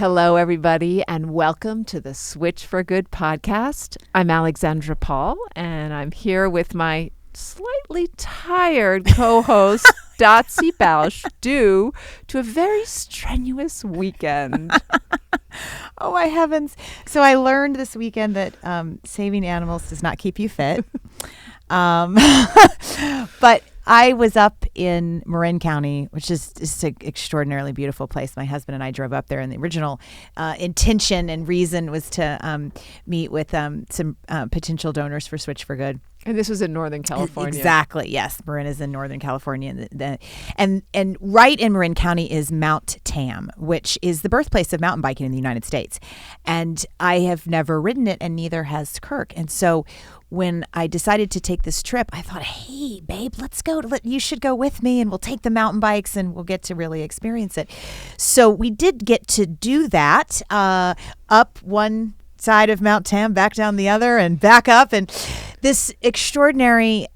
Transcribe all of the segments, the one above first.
Hello, everybody, and welcome to the Switch for Good podcast. I'm Alexandra Paul, and I'm here with my slightly tired co-host, Dotsie Bausch, due to a very strenuous weekend. Oh, my heavens. So I learned this weekend that saving animals does not keep you fit. But I was up in Marin County, which is an extraordinarily beautiful place. My husband and I drove up there, and the original intention and reason was to meet with some potential donors for Switch for Good. And this was in Northern California. Exactly. Yes. Marin is in Northern California. And right in Marin County is Mount Tam, which is the birthplace of mountain biking in the United States. And I have never ridden it, and neither has Kirk. And so when I decided to take this trip, I thought, hey, babe, let's go. You should go with me, and we'll take the mountain bikes, and we'll get to really experience it. So we did get to do that up one side of Mount Tam, back down the other, and back up. And this extraordinary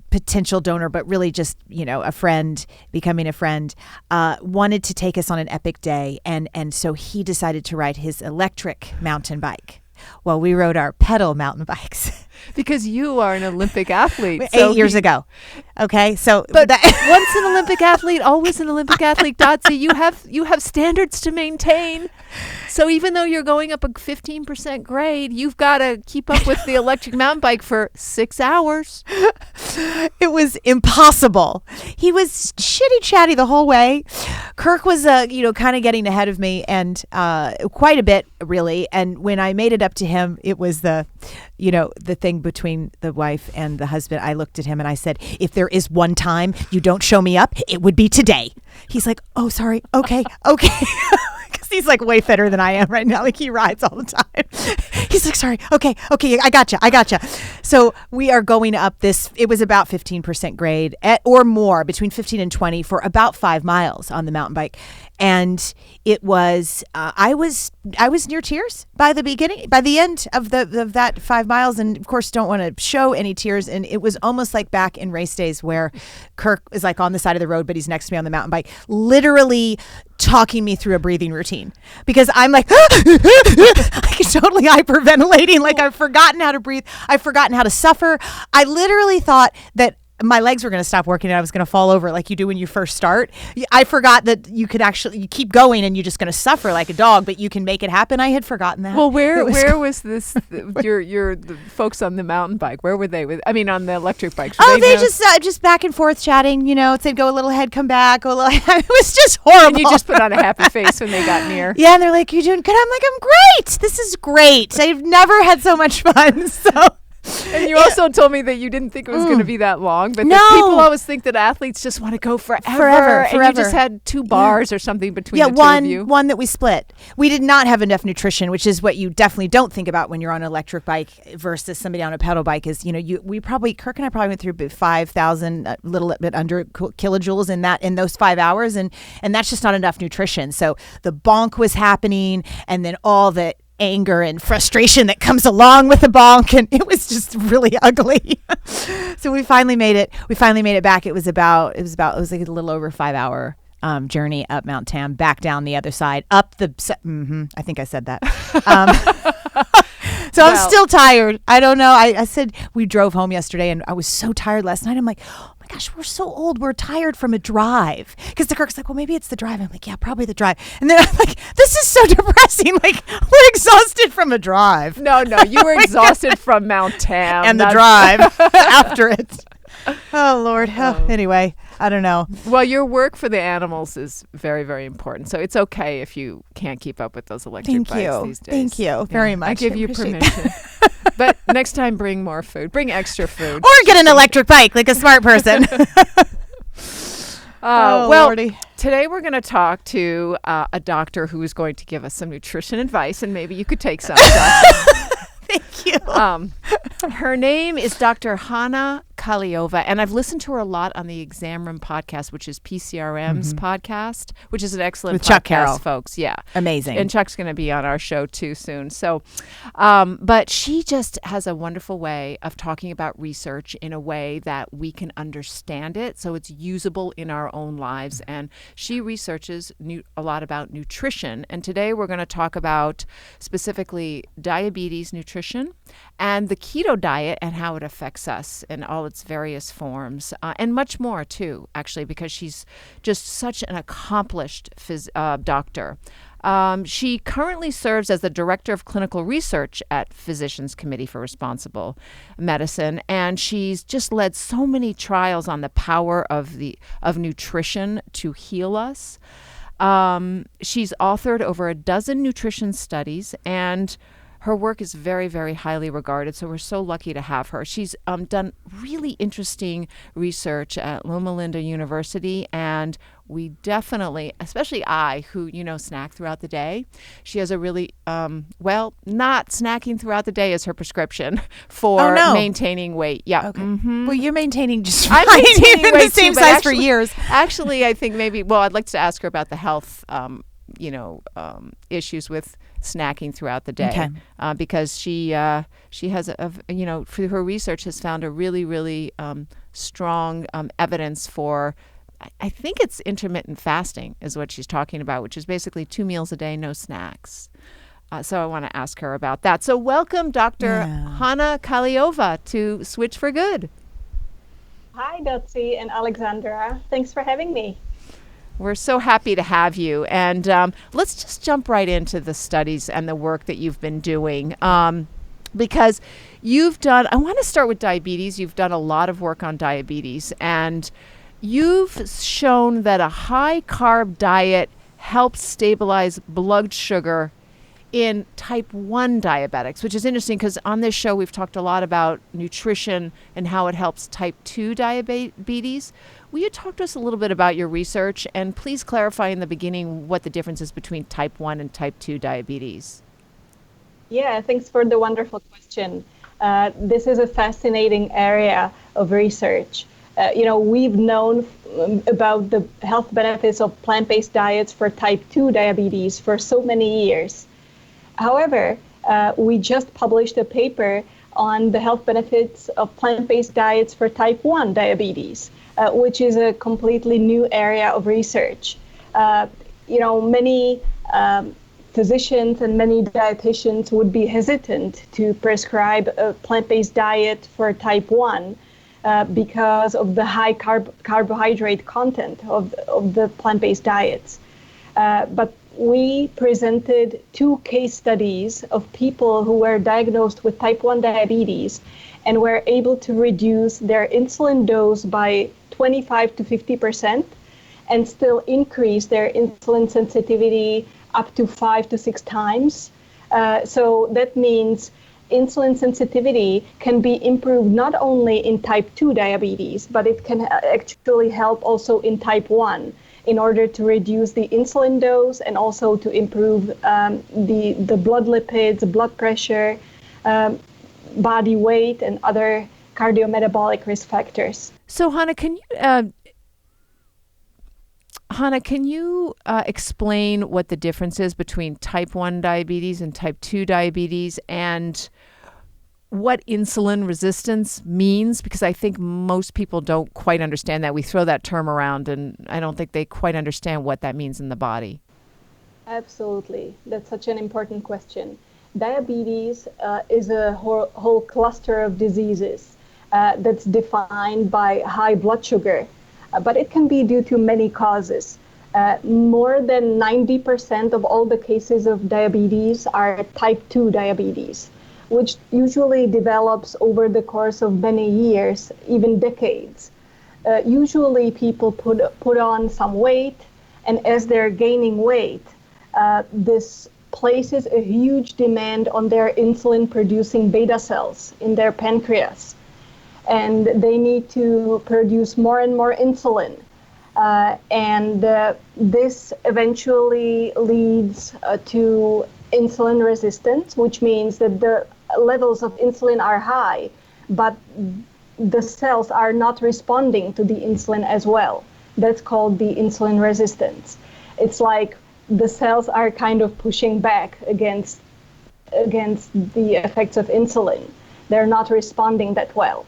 potential donor, but really just, a friend, becoming a friend, wanted to take us on an epic day. And so he decided to ride his electric mountain bike while we rode our pedal mountain bikes. Because you are an Olympic athlete. 8 years ago. Okay. So but once an Olympic athlete, always an Olympic athlete, Dotsie, you have standards to maintain. So even though you're going up a 15% grade, you've got to keep up with the electric mountain bike for 6 hours. It was impossible. He was shitty chatty the whole way. Kirk was, kind of getting ahead of me, and quite a bit, really. And when I made it up to him, it was the thing between the wife and the husband. I looked at him and I said, if there is one time you don't show me up, it would be today. He's like, oh, sorry. Okay. Because he's like way fitter than I am right now. Like he rides all the time. He's like, sorry. Okay. I gotcha. So we are going up this, it was about 15% grade or more, between 15 and 20 for about 5 miles on the mountain bike. And it was, I was near tears by the end of that 5 miles. And of course, don't want to show any tears. And it was almost like back in race days where Kirk is like on the side of the road, but he's next to me on the mountain bike, literally talking me through a breathing routine, because I'm like, like totally hyperventilating. Like I've forgotten how to breathe. I've forgotten how to suffer. I literally thought that my legs were going to stop working and I was going to fall over like you do when you first start. I forgot that you keep going and you're just going to suffer like a dog, but you can make it happen. I had forgotten that. Well, where was this? The folks on the mountain bike? Where were they? On the electric bikes? They just back and forth chatting. They'd go a little ahead, come back, go a little. It was just horrible. And you just put on a happy face when they got near. Yeah, and they're like, "You doing good?" I'm like, "I'm great. This is great. I've never had so much fun." So. And you also told me that you didn't think it was going to be that long, but no. People always think that athletes just want to go forever. And you just had 2 bars or something between the two of you. One that we split. We did not have enough nutrition, which is what you definitely don't think about when you're on an electric bike versus somebody on a pedal bike. Is Kirk and I probably went through 5,000, a little bit under kilojoules in those 5 hours, and that's just not enough nutrition. So the bonk was happening, and then all the anger and frustration that comes along with the bonk, and it was just really ugly. So we finally made it back. It was like a little over 5 hour journey up Mount Tam, back down the other side, up the I think I said that. So I'm still tired. I don't know. I said we drove home yesterday and I was so tired last night. I'm like, oh my gosh, we're so old. We're tired from a drive. Because the Kirk's like, well, maybe it's the drive. I'm like, yeah, probably the drive. And then I'm like, this is so depressing. Like, we're exhausted from a drive. No, you were exhausted from Mount Tam. And the drive after it. Oh, Lord. Anyway, I don't know. Well, your work for the animals is very, very important. So it's okay if you can't keep up with those electric bikes these days. Thank you very much. I give you permission. But next time, bring more food. Bring extra food. Or get an electric bike like a smart person. Lordy. Today we're going to talk to a doctor who is going to give us some nutrition advice, and maybe you could take some. Thank you. Her name is Dr. Hana Kahleova, and I've listened to her a lot on the Exam Room podcast, which is PCRM's podcast, which is an excellent With podcast, Chuck Carroll. folks. Yeah. Amazing. And Chuck's going to be on our show too soon. So, but she just has a wonderful way of talking about research in a way that we can understand it, so it's usable in our own lives. And she researches a lot about nutrition. And today we're going to talk about specifically diabetes nutrition and the keto diet and how it affects us in all its various forms, and much more too, actually, because she's just such an accomplished doctor. She currently serves as the Director of Clinical Research at Physicians Committee for Responsible Medicine, and she's just led so many trials on the power of nutrition to heal us. She's authored over a dozen nutrition studies, and her work is very, very highly regarded, so we're so lucky to have her. She's done really interesting research at Loma Linda University, and we definitely, especially I, who, snack throughout the day, she has a really, not snacking throughout the day is her prescription for maintaining weight. Yeah. Okay. Mm-hmm. Well, you're maintaining just I'm fine. maintaining You've been weight the same too, but size actually, for years. Actually, I think maybe, I'd like to ask her about the health issues with snacking throughout the day, Okay. because she has through her research has found a really, really strong evidence for, I think it's intermittent fasting is what she's talking about, which is basically 2 meals a day, no snacks. So I want to ask her about that. So welcome, Dr. Hana Kahleova, to Switch for Good. Hi, Dotsie and Alexandra. Thanks for having me. We're so happy to have you. And let's just jump right into the studies and the work that you've been doing. Because I want to start with diabetes. You've done a lot of work on diabetes. And you've shown that a high carb diet helps stabilize blood sugar in type 1 diabetics, which is interesting because on this show we've talked a lot about nutrition and how it helps type 2 diabetes. Will you talk to us a little bit about your research, and please clarify in the beginning what the difference is between type 1 and type 2 diabetes? Yeah, thanks for the wonderful question. This is a fascinating area of research. We've known about the health benefits of plant-based diets for type 2 diabetes for so many years. However, we just published a paper on the health benefits of plant-based diets for type 1 diabetes, which is a completely new area of research. Many physicians and many dietitians would be hesitant to prescribe a plant-based diet for type 1 because of the high carbohydrate content of the plant-based diets. But we presented 2 case studies of people who were diagnosed with type 1 diabetes and were able to reduce their insulin dose by 25 to 50% and still increase their insulin sensitivity up to 5 to 6 times. So that means insulin sensitivity can be improved not only in type 2 diabetes, but it can actually help also in type 1 in order to reduce the insulin dose and also to improve the blood lipids, blood pressure, body weight, and other cardiometabolic risk factors. So Hana, can you explain what the difference is between type 1 diabetes and type 2 diabetes, and what insulin resistance means? Because I think most people don't quite understand that. We throw that term around, and I don't think they quite understand what that means in the body. Absolutely. That's such an important question. Diabetes is a whole cluster of diseases that's defined by high blood sugar, but it can be due to many causes. More than 90% of all the cases of diabetes are type 2 diabetes, which usually develops over the course of many years, even decades. Usually people put on some weight, and as they're gaining weight, this places a huge demand on their insulin-producing beta cells in their pancreas. And they need to produce more and more insulin. This eventually leads to insulin resistance, which means that the levels of insulin are high, but the cells are not responding to the insulin as well. That's called the insulin resistance. It's like the cells are kind of pushing back against the effects of insulin. They're not responding that well.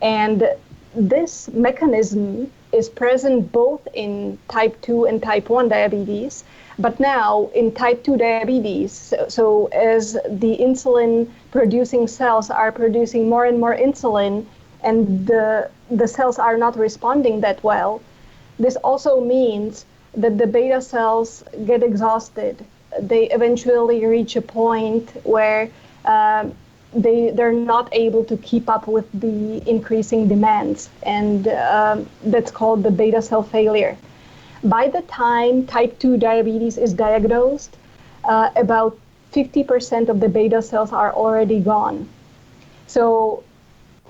And this mechanism is present both in type 2 and type 1 diabetes, but now in type 2 diabetes, so as the insulin producing cells are producing more and more insulin and the cells are not responding that well, this also means that the beta cells get exhausted. They eventually reach a point where they're not able to keep up with the increasing demands, and that's called the beta cell failure. By the time type 2 diabetes is diagnosed, about 50% of the beta cells are already gone. So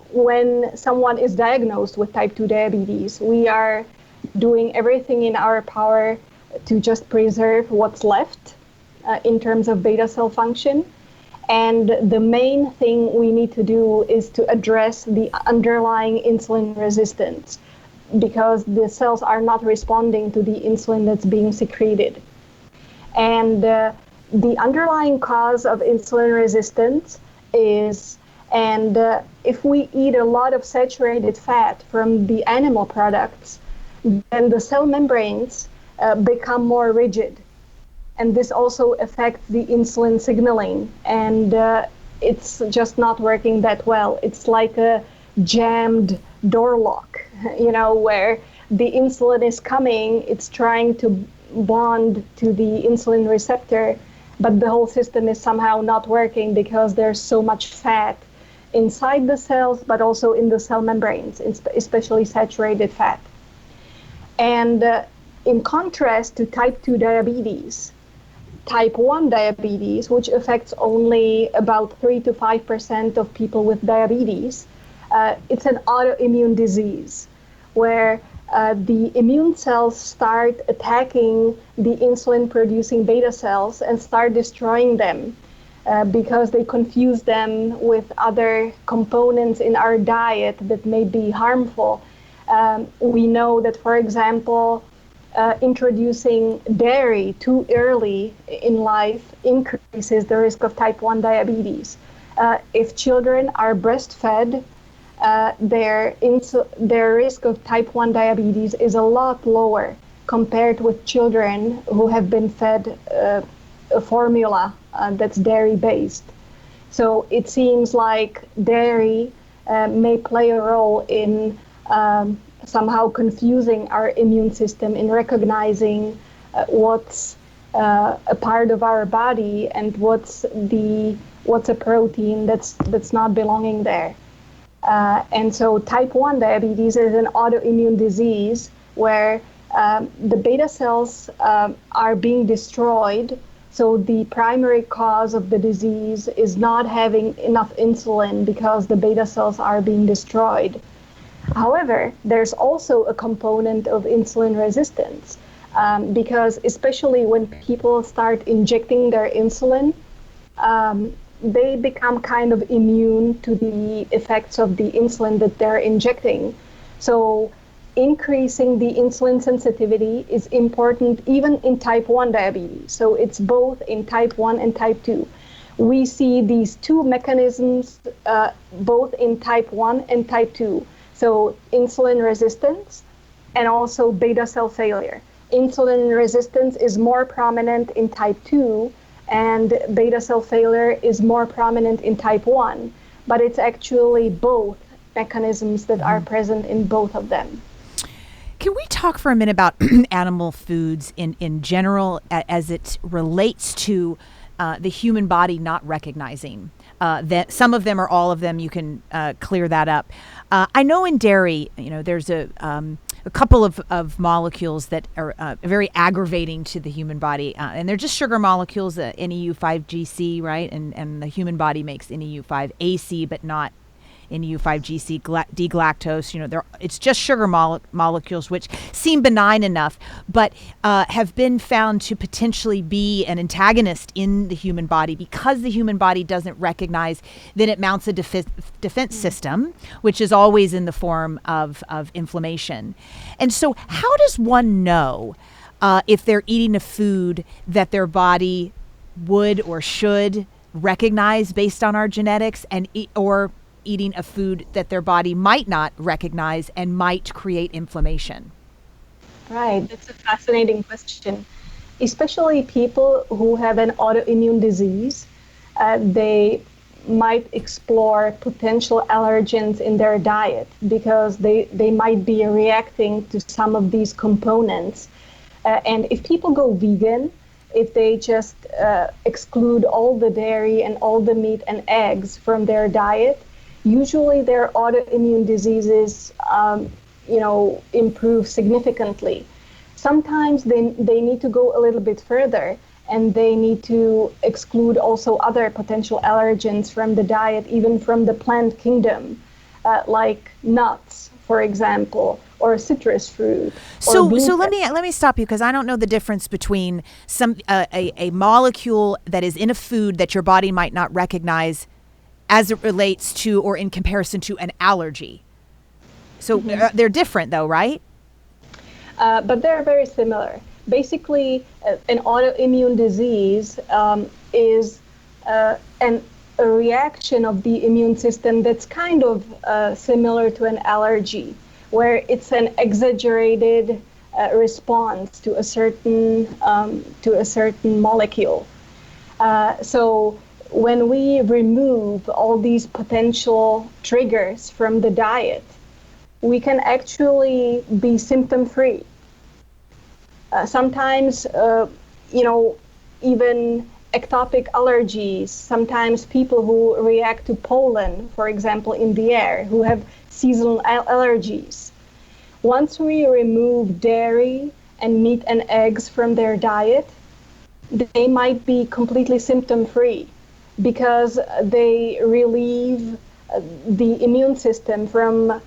when someone is diagnosed with type 2 diabetes, we are doing everything in our power to just preserve what's left in terms of beta cell function. And the main thing we need to do is to address the underlying insulin resistance, because the cells are not responding to the insulin that's being secreted. And the underlying cause of insulin resistance is, and if we eat a lot of saturated fat from the animal products, then the cell membranes become more rigid. And this also affects the insulin signaling, and it's just not working that well. It's like a jammed door lock, where the insulin is coming, it's trying to bond to the insulin receptor, but the whole system is somehow not working because there's so much fat inside the cells, but also in the cell membranes, especially saturated fat. And in contrast to type 2 diabetes, type 1 diabetes, which affects only about 3 to 5% of people with diabetes, it's an autoimmune disease where the immune cells start attacking the insulin-producing beta cells and start destroying them because they confuse them with other components in our diet that may be harmful. We know that, for example, introducing dairy too early in life increases the risk of type 1 diabetes. If children are breastfed, their risk of type 1 diabetes is a lot lower compared with children who have been fed a formula that's dairy-based. So it seems like dairy may play a role in somehow confusing our immune system in recognizing what's a part of our body and what's a protein that's not belonging there. And so type 1 diabetes is an autoimmune disease where the beta cells are being destroyed. So the primary cause of the disease is not having enough insulin because the beta cells are being destroyed. However, there's also a component of insulin resistance because especially when people start injecting their insulin, they become kind of immune to the effects of the insulin that they're injecting. So increasing the insulin sensitivity is important even in type 1 diabetes. So it's both in type 1 and type 2. We see these two mechanisms both in type 1 and type 2. So insulin resistance and also beta cell failure. Insulin resistance is more prominent in type 2 and beta cell failure is more prominent in type 1, but it's actually both mechanisms that are present in both of them. Can we talk for a minute about animal foods in general as it relates to the human body not recognizing that some of them or all of them? You can clear that up. I know in dairy, there's a couple of molecules that are very aggravating to the human body, and they're just sugar molecules, NEU5GC, right? And the human body makes NEU5AC, but not in U5GC, D-galactose. It's just sugar molecules, which seem benign enough, but have been found to potentially be an antagonist in the human body because the human body doesn't recognize that it mounts a defense system, which is always in the form of inflammation. And so how does one know if they're eating a food that their body would or should recognize based on our genetics, or eating a food that their body might not recognize and might create inflammation? Right, that's a fascinating question. Especially people who have an autoimmune disease, they might explore potential allergens in their diet because they might be reacting to some of these components. And if people go vegan, if they just exclude all the dairy and all the meat and eggs from their diet, usually their autoimmune diseases, improve significantly. Sometimes they need to go a little bit further, and they need to exclude also other potential allergens from the diet, even from the plant kingdom, like nuts, for example, or citrus fruit. So let me stop you, because I don't know the difference between a molecule that is in a food that your body might not recognize as it relates to or in comparison to an allergy. So they're different though, right? But they're very similar. Basically, an autoimmune disease is a reaction of the immune system that's kind of similar to an allergy, where it's an exaggerated response to a certain molecule. So when we remove all these potential triggers from the diet, we can actually be symptom-free. Sometimes, even ectopic allergies, sometimes people who react to pollen, for example, in the air, who have seasonal allergies. Once we remove dairy and meat and eggs from their diet, they might be completely symptom-free because they relieve the immune system from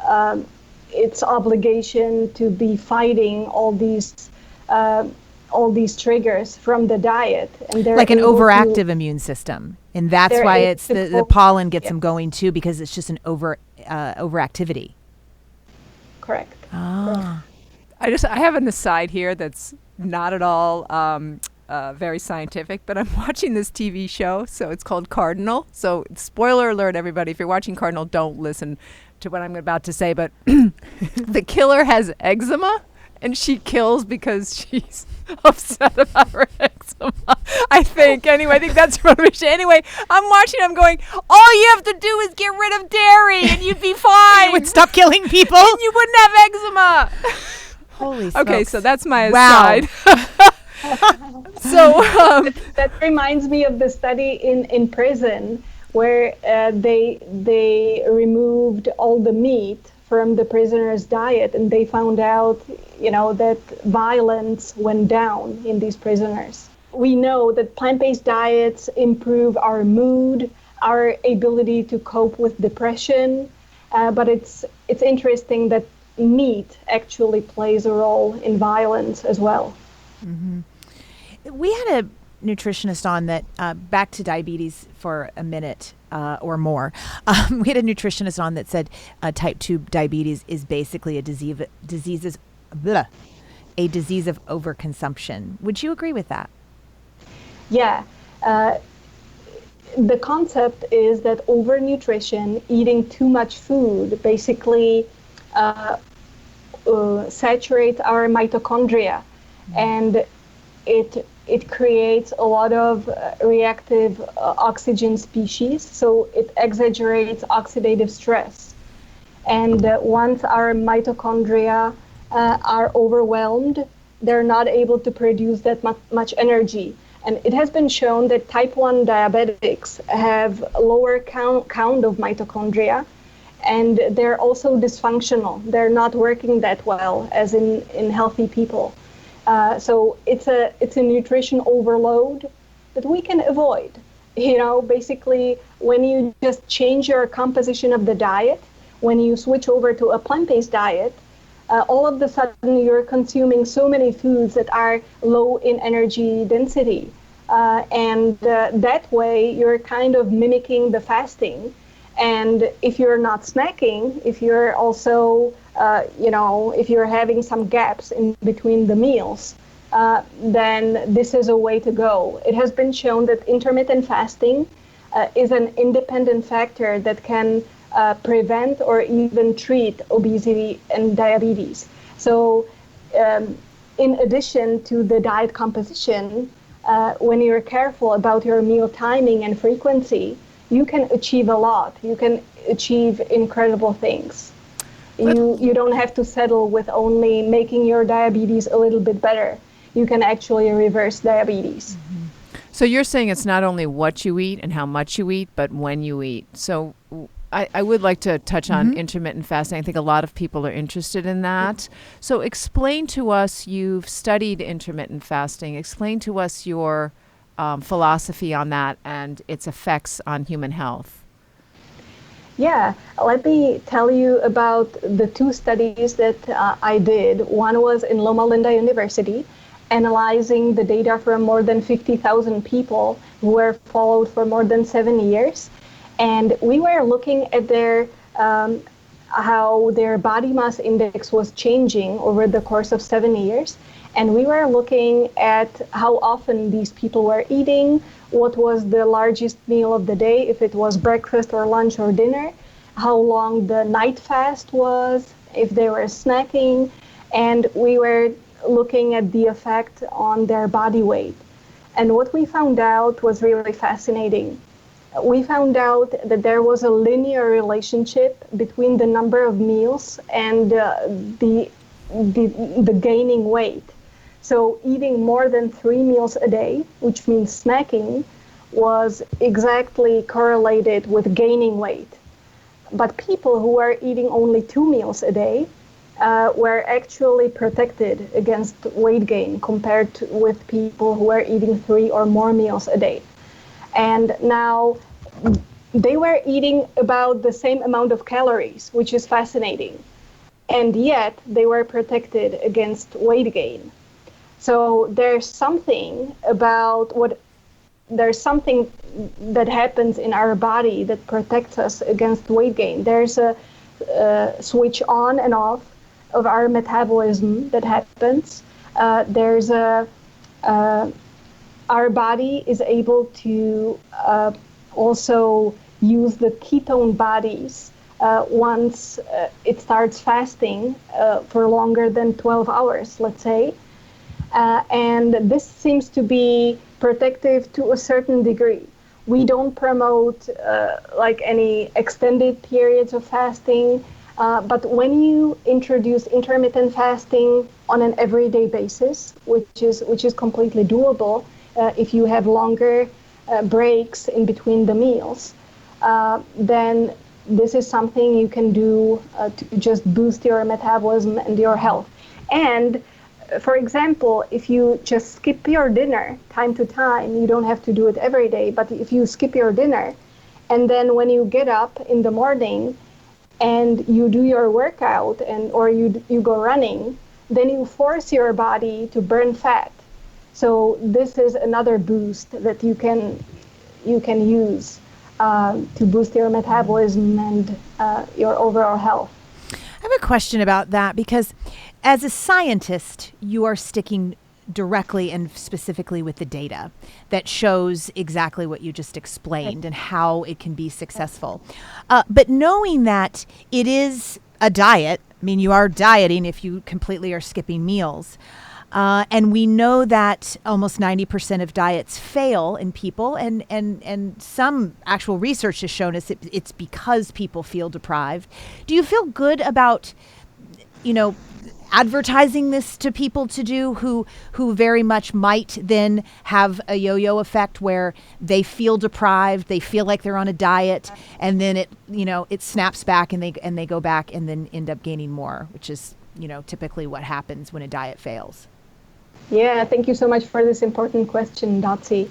its obligation to be fighting all these triggers from the diet, and they're like an overactive immune system, and that's why it's the pollen gets them going too, because it's just an overactivity. Correct. Ah. I have an aside here that's not at all very scientific, but I'm watching this TV show, so it's called Cardinal. So spoiler alert, everybody, if you're watching Cardinal, don't listen to what I'm about to say, but the killer has eczema, and she kills because she's upset about her eczema. I think that's motivation. Anyway, I'm watching, I'm going, all you have to do is get rid of dairy and you'd be fine. You would stop killing people. And you wouldn't have eczema. Holy smokes. Okay, so that's my Wow. aside. So that reminds me of the study in prison where they removed all the meat from the prisoners' diet, and they found out, that violence went down in these prisoners. We know that plant-based diets improve our mood, our ability to cope with depression, but it's interesting that meat actually plays a role in violence as well. Mm-hmm. We had a nutritionist on that, back to diabetes for a minute or more. We had a nutritionist on that said type 2 diabetes is basically a disease of overconsumption. Would you agree with that? Yeah. The concept is that overnutrition, eating too much food, basically saturates our mitochondria, and it creates a lot of reactive oxygen species, so it exaggerates oxidative stress. And once our mitochondria are overwhelmed, they're not able to produce that much energy. And it has been shown that type 1 diabetics have a lower count of mitochondria, and they're also dysfunctional. They're not working that well as in healthy people. So it's a nutrition overload that we can avoid. Basically, when you just change your composition of the diet, when you switch over to a plant-based diet, all of a sudden you're consuming so many foods that are low in energy density. And that way you're kind of mimicking the fasting. And if you're not snacking, if you're also, if you're having some gaps in between the meals, then this is a way to go. It has been shown that intermittent fasting is an independent factor that can prevent or even treat obesity and diabetes. So in addition to the diet composition, when you're careful about your meal timing and frequency, you can achieve a lot. You can achieve incredible things. You don't have to settle with only making your diabetes a little bit better. You can actually reverse diabetes. Mm-hmm. So you're saying it's not only what you eat and how much you eat, but when you eat. So I would like to touch on intermittent fasting. I think a lot of people are interested in that. So explain to us, you've studied intermittent fasting. Explain to us your philosophy on that and its effects on human health. Yeah, let me tell you about the two studies that I did. One was in Loma Linda University, analyzing the data from more than 50,000 people who were followed for more than 7 years. And we were looking at how their body mass index was changing over the course of 7 years. And we were looking at how often these people were eating, what was the largest meal of the day, if it was breakfast or lunch or dinner, how long the night fast was, if they were snacking, and we were looking at the effect on their body weight. And what we found out was really fascinating. We found out that there was a linear relationship between the number of meals and the gaining weight. So eating more than 3 meals a day, which means snacking, was exactly correlated with gaining weight. But people who were eating only 2 meals a day were actually protected against weight gain compared with people who were eating 3 or more meals a day. And now they were eating about the same amount of calories, which is fascinating. And yet they were protected against weight gain. So there's something that happens in our body that protects us against weight gain. There's a switch on and off of our metabolism that happens. Our body is able to also use the ketone bodies once it starts fasting for longer than 12 hours, let's say. And this seems to be protective to a certain degree. We don't promote like any extended periods of fasting, but when you introduce intermittent fasting on an everyday basis, which is completely doable, if you have longer breaks in between the meals, then this is something you can do to just boost your metabolism and your health. And for example, if you just skip your dinner time to time, you don't have to do it every day, but if you skip your dinner, and then when you get up in the morning and you do your workout or you go running, then you force your body to burn fat. So this is another boost that you can use to boost your metabolism and your overall health. I have a question about that because as a scientist, you are sticking directly and specifically with the data that shows exactly what you just explained and how it can be successful. But knowing that it is a diet, I mean, you are dieting if you completely are skipping meals. And we know that almost 90% of diets fail in people, and some actual research has shown us it's because people feel deprived. Do you feel good about, advertising this to people to do who very much might then have a yo-yo effect where they feel deprived, they feel like they're on a diet, and then it snaps back and they go back and then end up gaining more, which is typically what happens when a diet fails? Yeah, thank you so much for this important question, Dotsie.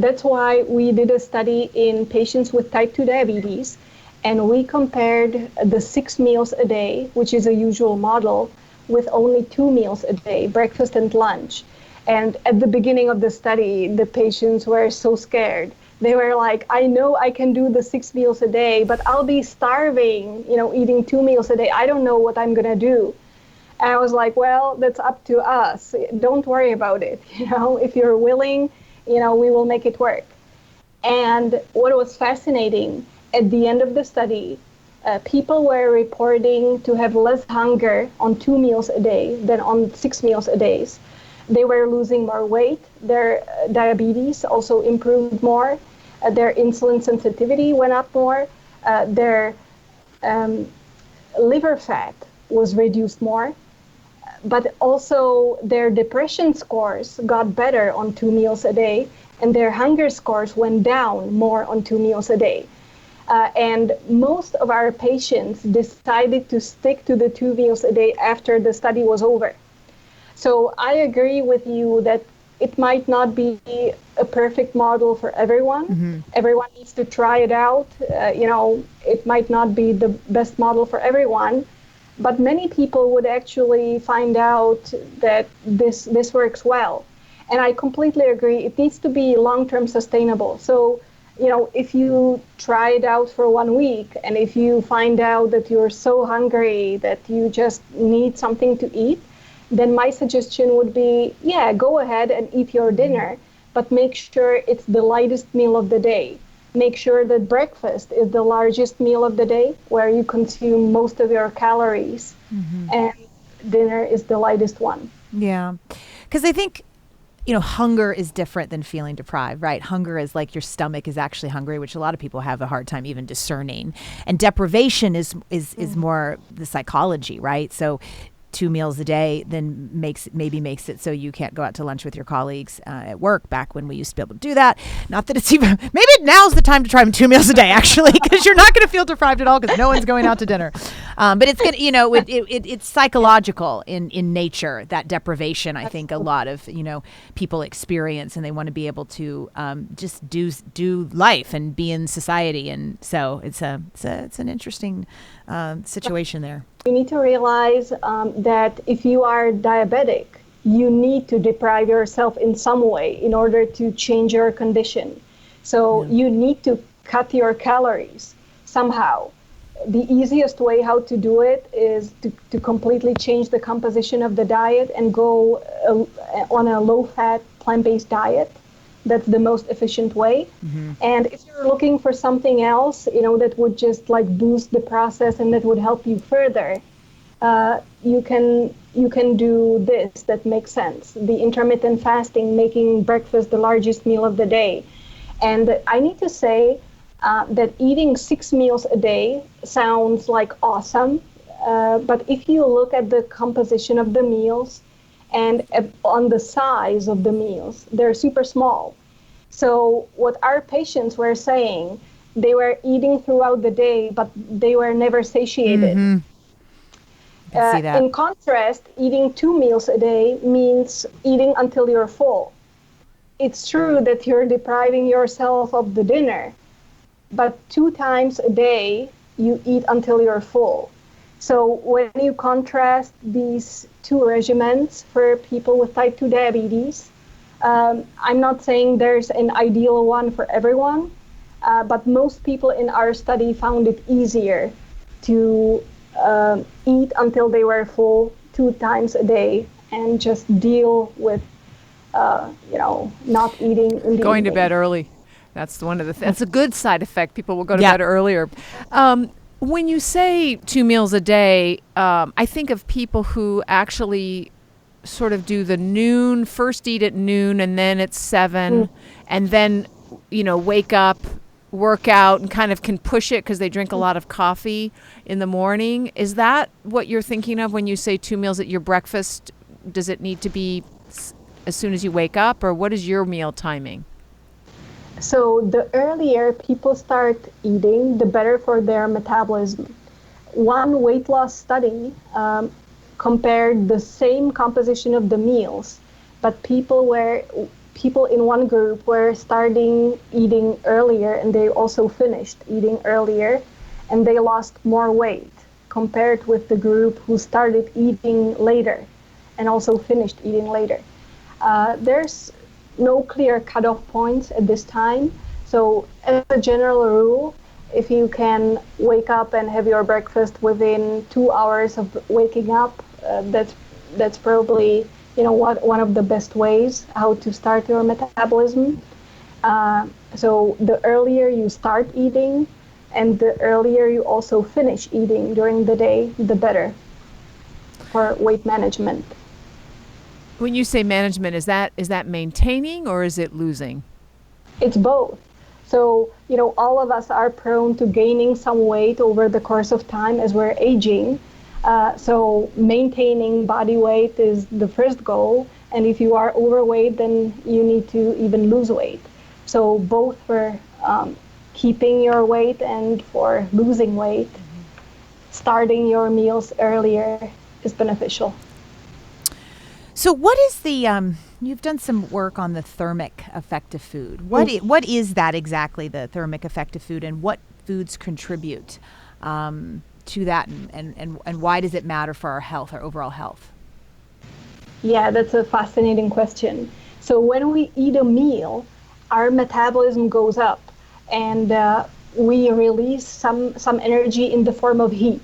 That's why we did a study in patients with type 2 diabetes, and we compared the 6 meals a day, which is a usual model, with only 2 meals a day, breakfast and lunch. And at the beginning of the study, the patients were so scared. They were like, I know I can do the 6 meals a day, but I'll be starving, eating 2 meals a day. I don't know what I'm going to do. And I was like, well, that's up to us. Don't worry about it. If you're willing, we will make it work. And what was fascinating, at the end of the study, people were reporting to have less hunger on 2 meals a day than on 6 meals a day. They were losing more weight. Their diabetes also improved more. Their insulin sensitivity went up more. Their liver fat was reduced more. But also their depression scores got better on 2 meals a day, and their hunger scores went down more on 2 meals a day. And most of our patients decided to stick to the 2 meals a day after the study was over. So I agree with you that it might not be a perfect model for everyone. Mm-hmm. Everyone needs to try it out. It might not be the best model for everyone, but many people would actually find out that this works well. And I completely agree. It needs to be long-term sustainable. So, if you try it out for 1 week, and if you find out that you're so hungry that you just need something to eat, then my suggestion would be, go ahead and eat your dinner, but make sure it's the lightest meal of the day. Make sure that breakfast is the largest meal of the day, where you consume most of your calories, and dinner is the lightest one. Yeah, because I think, hunger is different than feeling deprived, right? Hunger is like your stomach is actually hungry, which a lot of people have a hard time even discerning. And deprivation is more the psychology, right? So 2 meals a day then makes it so you can't go out to lunch with your colleagues at work, back when we used to be able to do that. Not that it's even, maybe now's the time to try 2 meals a day, actually, because you're not going to feel deprived at all, because no one's going out to dinner. But it's good, it's psychological in nature, that deprivation. I think a lot of, people experience, and they want to be able to just do life and be in society. And so it's an interesting situation there. You need to realize that if you are diabetic, you need to deprive yourself in some way in order to change your condition. So you need to cut your calories somehow. The easiest way how to do it is to completely change the composition of the diet and go on a low-fat, plant-based diet. That's the most efficient way. Mm-hmm. And if you're looking for something else, that would just boost the process and that would help you further, you can do this. That makes sense. The intermittent fasting, making breakfast the largest meal of the day. And I need to say that eating 6 meals a day sounds like awesome. But if you look at the composition of the meals, and on the size of the meals, they're super small. So what our patients were saying, they were eating throughout the day, but they were never satiated. Mm-hmm. See that. In contrast, eating 2 meals a day means eating until you're full. It's true that you're depriving yourself of the dinner, but 2 times a day, you eat until you're full. So when you contrast these 2 regimens for people with type 2 diabetes, I'm not saying there's an ideal one for everyone, but most people in our study found it easier to eat until they were full 2 times a day and just deal with, not eating in the Going evening. to bed early. That's one of the that's a good side effect. People will go to bed earlier. When you say 2 meals a day, I think of people who actually sort of do the first eat at noon and then at 7, and then, wake up, work out, and kind of can push it because they drink a lot of coffee in the morning. Is that what you're thinking of when you say 2 meals at your breakfast? Does it need to be as soon as you wake up, or what is your meal timing? So the earlier people start eating, the better for their metabolism. One weight loss study compared the same composition of the meals, but people were people in one group were starting eating earlier, and they also finished eating earlier, and they lost more weight compared with the group who started eating later and also finished eating later. There's no clear cutoff points at this time. So as a general rule, if you can wake up and have your breakfast within 2 hours of waking up, that's probably one of the best ways how to start your metabolism. So the earlier you start eating and the earlier you also finish eating during the day, the better for weight management. When you say management, is that maintaining or is it losing? It's both. So, all of us are prone to gaining some weight over the course of time as we're aging. So maintaining body weight is the first goal. And if you are overweight, then you need to even lose weight. So both for keeping your weight and for losing weight, starting your meals earlier is beneficial. So what is the, you've done some work on the thermic effect of food. What is that exactly, the thermic effect of food, and what foods contribute to that, and why does it matter for our health, our overall health? Yeah, that's a fascinating question. So when we eat a meal, our metabolism goes up, and we release some energy in the form of heat.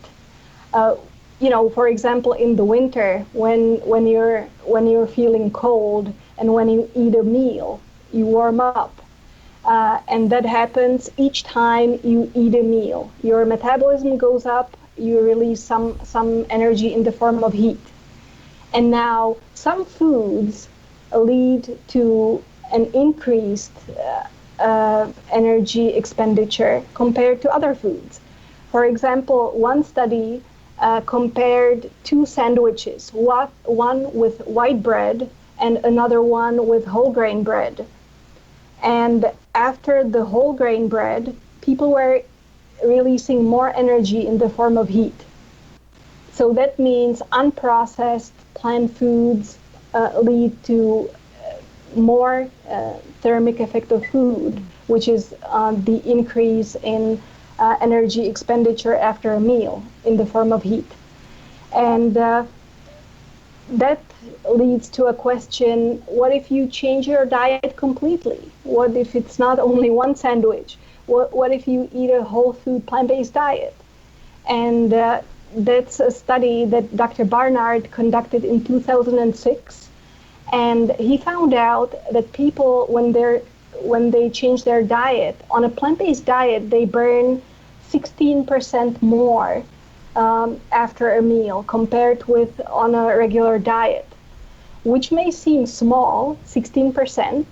For example, in the winter, when you're feeling cold and when you eat a meal, you warm up. And that happens each time you eat a meal. Your metabolism goes up, you release some energy in the form of heat. And now some foods lead to an increased energy expenditure compared to other foods. For example, one study compared two sandwiches, one with white bread and another one with whole grain bread. And after the whole grain bread, people were releasing more energy in the form of heat. So that means unprocessed plant foods lead to more thermic effect of food, which is the increase in energy expenditure after a meal in the form of heat. And that leads to a question, what if you change your diet completely? What if it's not only one sandwich? What if you eat a whole food plant-based diet? And that's a study that Dr. Barnard conducted in 2006. And he found out that people, when they change their diet, on a plant-based diet, they burn 16% more after a meal compared with on a regular diet, which may seem small, 16%,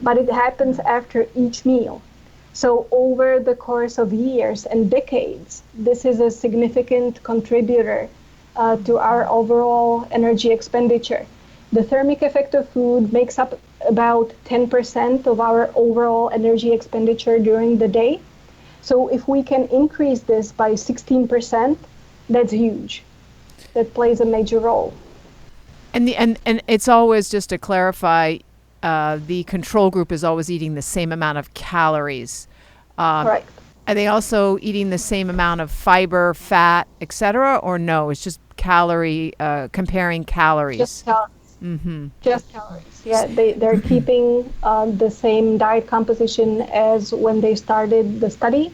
but it happens after each meal. So over the course of years and decades, this is a significant contributor to our overall energy expenditure. The thermic effect of food makes up about 10% of our overall energy expenditure during the day. So if we can increase this by 16%, that's huge. That plays a major role. And it's always, just to clarify, the control group is always eating the same amount of calories. Correct. Are they also eating the same amount of fiber, fat, etc., or no? It's just comparing calories. Just calories. Mm-hmm. Just calories. Yeah, they're keeping the same diet composition as when they started the study,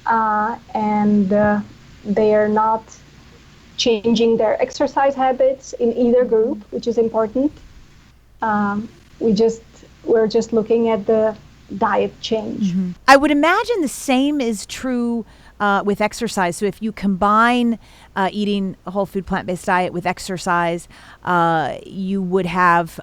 and they are not changing their exercise habits in either group, which is important. We're just looking at the diet change. Mm-hmm. I would imagine the same is true with exercise. So if you combine eating a whole food plant-based diet with exercise, you would have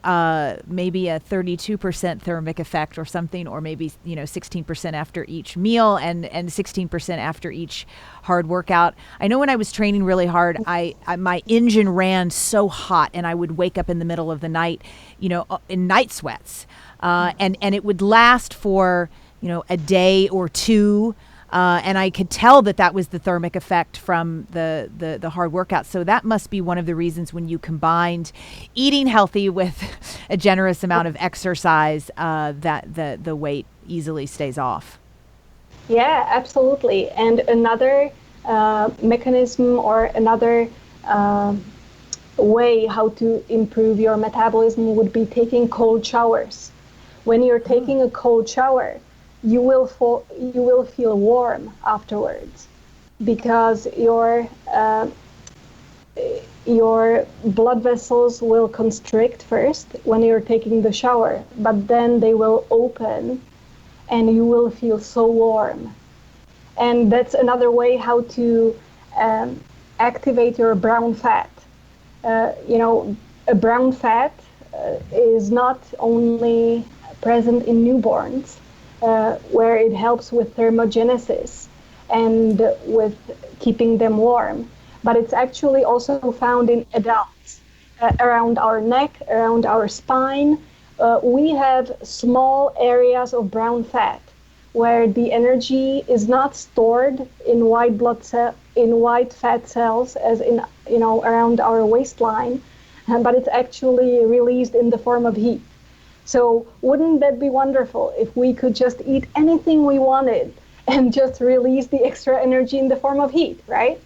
maybe a 32% thermic effect or something, or maybe 16% after each meal and 16% after each hard workout. I know when I was training really hard, I my engine ran so hot, and I would wake up in the middle of the night, in night sweats, and it would last for a day or two. And I could tell that was the thermic effect from the hard workout. So that must be one of the reasons when you combined eating healthy with a generous amount of exercise, that the weight easily stays off. Yeah, absolutely. And another mechanism or another way how to improve your metabolism would be taking cold showers. When you're taking a cold shower, you will feel warm afterwards, because your blood vessels will constrict first when you're taking the shower, but then they will open and you will feel so warm. And that's another way how to activate your brown fat. A brown fat is not only present in newborns, where it helps with thermogenesis and with keeping them warm, but it's actually also found in adults, around our neck, around our spine. We have small areas of brown fat where the energy is not stored in white fat cells, as in around our waistline, but it's actually released in the form of heat. So wouldn't that be wonderful if we could just eat anything we wanted and just release the extra energy in the form of heat, right?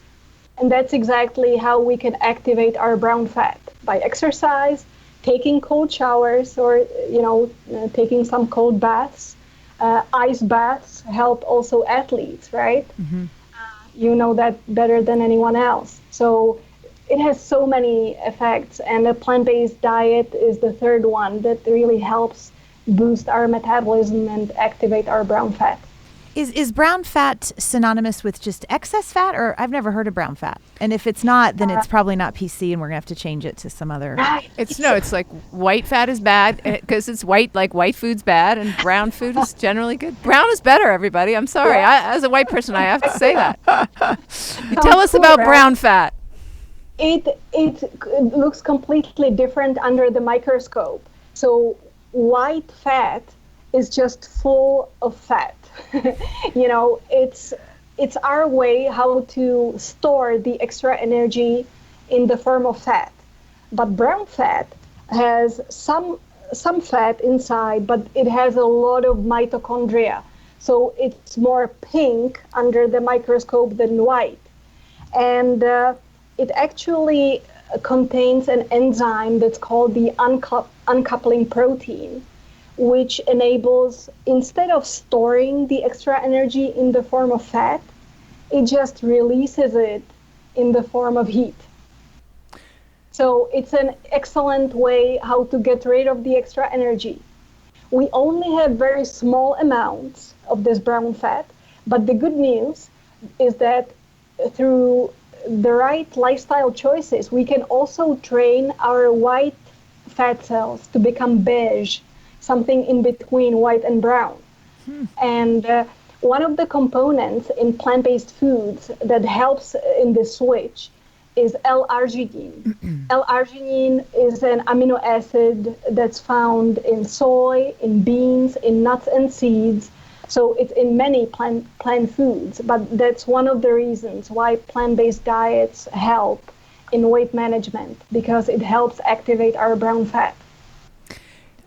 And that's exactly how we can activate our brown fat, by exercise, taking cold showers, or taking some cold baths. Ice baths help also athletes, right? Mm-hmm. You know that better than anyone else. So it has so many effects, and a plant-based diet is the third one that really helps boost our metabolism and activate our brown fat. Is brown fat synonymous with just excess fat, or I've never heard of brown fat? And if it's not, then it's probably not PC, and we're gonna have to change it to some other. It's like white fat is bad because it's white, like white food's bad, and brown food is generally good. Brown is better, everybody. I'm sorry. As a white person, I have to say that. Tell us about brown fat. It looks completely different under the microscope. So white fat is just full of fat. It's our way how to store the extra energy in the form of fat. But brown fat has some fat inside, but it has a lot of mitochondria. So it's more pink under the microscope than white. And it actually contains an enzyme that's called the uncoupling protein, which enables, instead of storing the extra energy in the form of fat, it just releases it in the form of heat. So it's an excellent way how to get rid of the extra energy. We only have very small amounts of this brown fat, but the good news is that through the right lifestyle choices, we can also train our white fat cells to become beige, something in between white and brown. And one of the components in plant-based foods that helps in this switch is L-arginine. L-arginine is an amino acid that's found in soy, in beans, in nuts and seeds. So it's in many plant foods, but that's one of the reasons why plant-based diets help in weight management, because it helps activate our brown fat.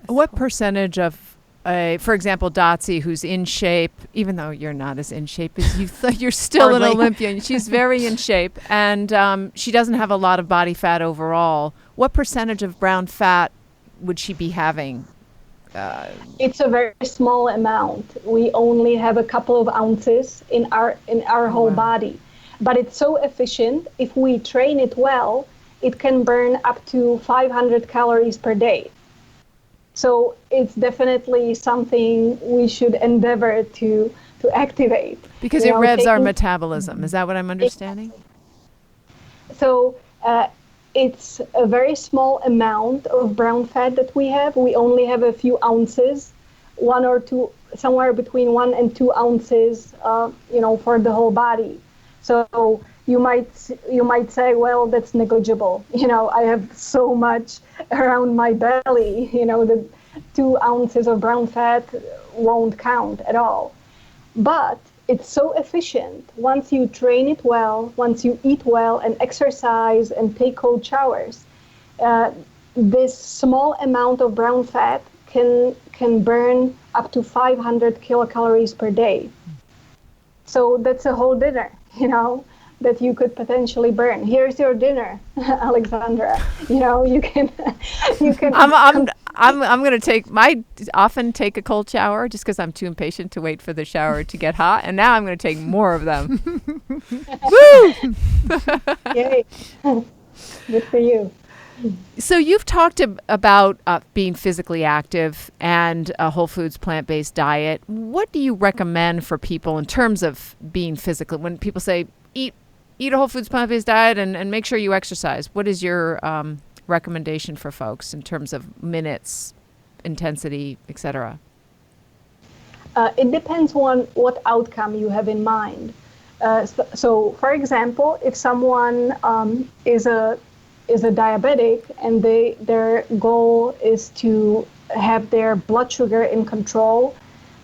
What percentage of, for example, Dotsie, who's in shape, even though you're not as in shape as you you're still an Olympian. She's very in shape, and she doesn't have a lot of body fat overall. What percentage of brown fat would she be having? It's a very small amount. We only have a couple of ounces in our whole body, but it's so efficient. If we train it well, it can burn up to 500 calories per day. So it's definitely something we should endeavor to activate. Because it revs our metabolism. Is that what I'm understanding? So it's a very small amount of brown fat that we have. We only have a few ounces, 1 or 2, somewhere between 1 and 2 ounces, for the whole body. So you might say, well, that's negligible. I have so much around my belly, the 2 ounces of brown fat won't count at all. But it's so efficient. Once you train it well, once you eat well and exercise and take cold showers, this small amount of brown fat can burn up to 500 kilocalories per day. So that's a whole dinner, that you could potentially burn. Here's your dinner, Alexandra. You can I'm going to often take a cold shower just because I'm too impatient to wait for the shower to get hot. And now I'm going to take more of them. Woo! Yay. Good for you. So you've talked about being physically active and a whole foods plant-based diet. What do you recommend for people in terms of being physically? When people say eat a whole foods plant-based diet and make sure you exercise, what is your recommendation for folks in terms of minutes, intensity, etc.? It depends on what outcome you have in mind. So, for example, if someone is a diabetic and their goal is to have their blood sugar in control,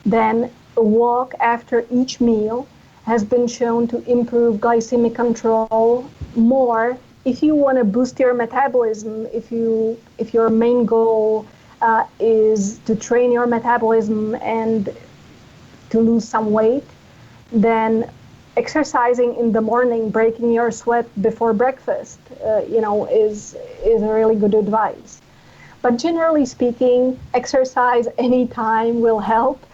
then a walk after each meal has been shown to improve glycemic control more. If you want to boost your metabolism, if your main goal is to train your metabolism and to lose some weight, then exercising in the morning, breaking your sweat before breakfast, is a really good advice. But generally speaking, exercise anytime will help.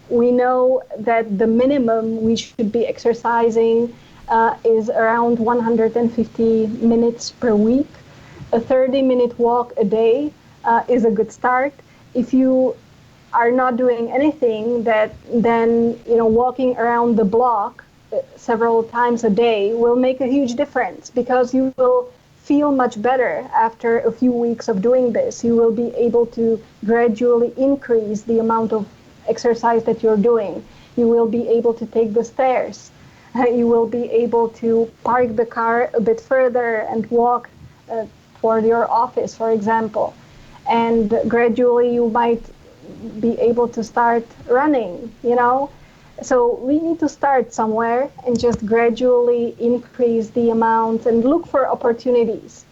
We know that the minimum we should be exercising is around 150 minutes per week. A 30-minute walk a day is a good start. If you are not doing anything, then walking around the block several times a day will make a huge difference, because you will feel much better after a few weeks of doing this. You will be able to gradually increase the amount of exercise that you're doing. You will be able to take the stairs. You will be able to park the car a bit further and walk toward your office, for example. And gradually you might be able to start running, So we need to start somewhere and just gradually increase the amount and look for opportunities